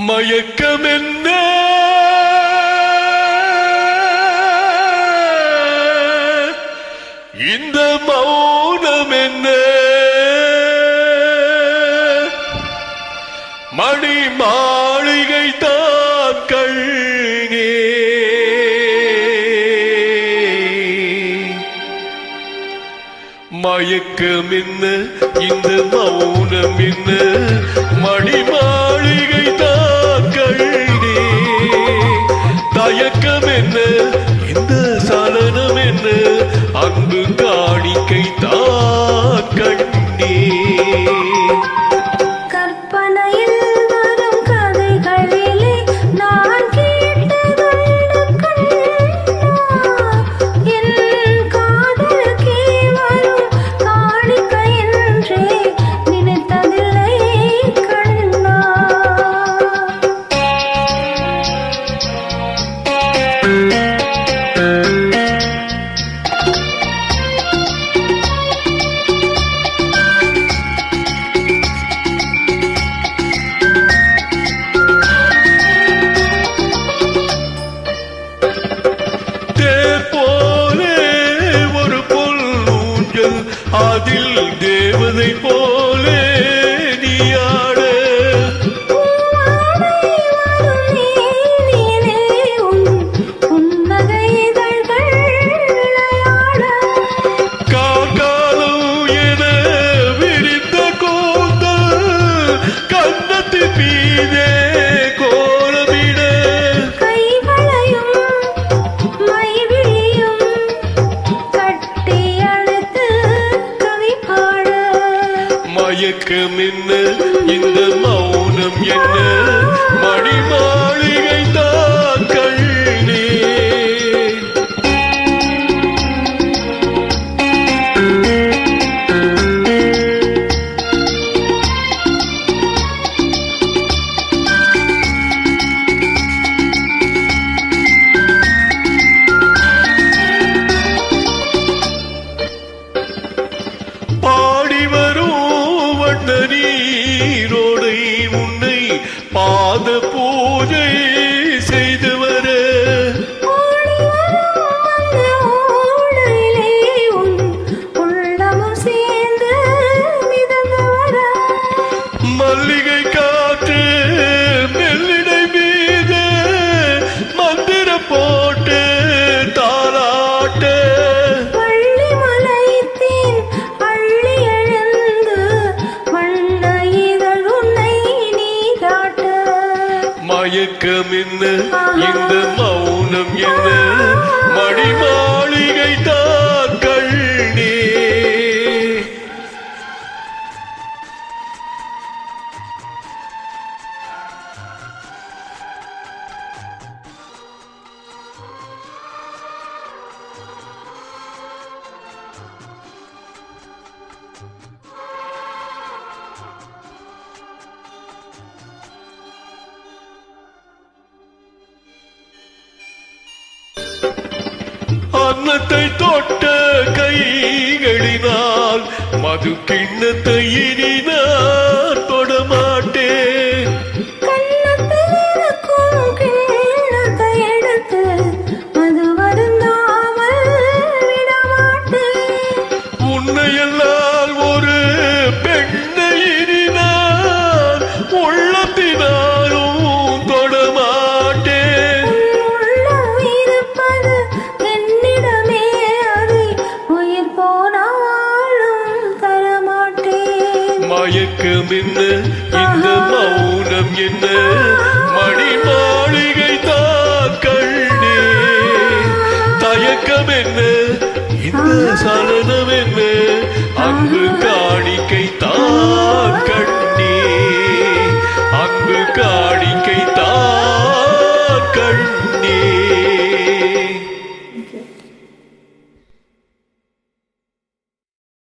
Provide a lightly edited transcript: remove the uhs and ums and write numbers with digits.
மயக்கம் என்ன இந்த மௌனம் என்ன மணி மாளிகை தான் கண்ணே மயக்கம் என்ன இந்த மௌனம் என்ன மணி மாளிகை தான் கண்ணே தயக்கம் என்ன இந்த சலனம் என்ன அன்பு காணிக்கை தான் கண்ணே அதில் தேவதை போலே நீயாட காக்காலம் என விரித்த கூந்தல் கன்னத்தின் மீதே கோலமிட மயக்கம் என்ன இந்த மௌனம் என்ன மணி மாளிகை தான் கண்ணே நீரோடை உன்னை பாத பூஜை செய்து வர மல்லிகை காற்று மெல்லிடை மீது மந்திர போட்டு தாளாட்ட மயக்கம் என்ன இந்த மௌனம் என்ன மணி மாளிகை தான் கண்ணே அன்னத்தை தொட்ட கைகளினால் மது கிண்ணத்தை இனி நான் தொடமாட்டேன் உன்னையெல்லாம் ஒரு பெண்ணை இனி நான் உள்ளத்தினாலும் தொடமாட்டேன் மயக்கம் என்ன இந்த மௌனம் என்ன மணி மாளிகை தான் கண்ணே தயக்கம் என்ன இந்த சலனம் என்ன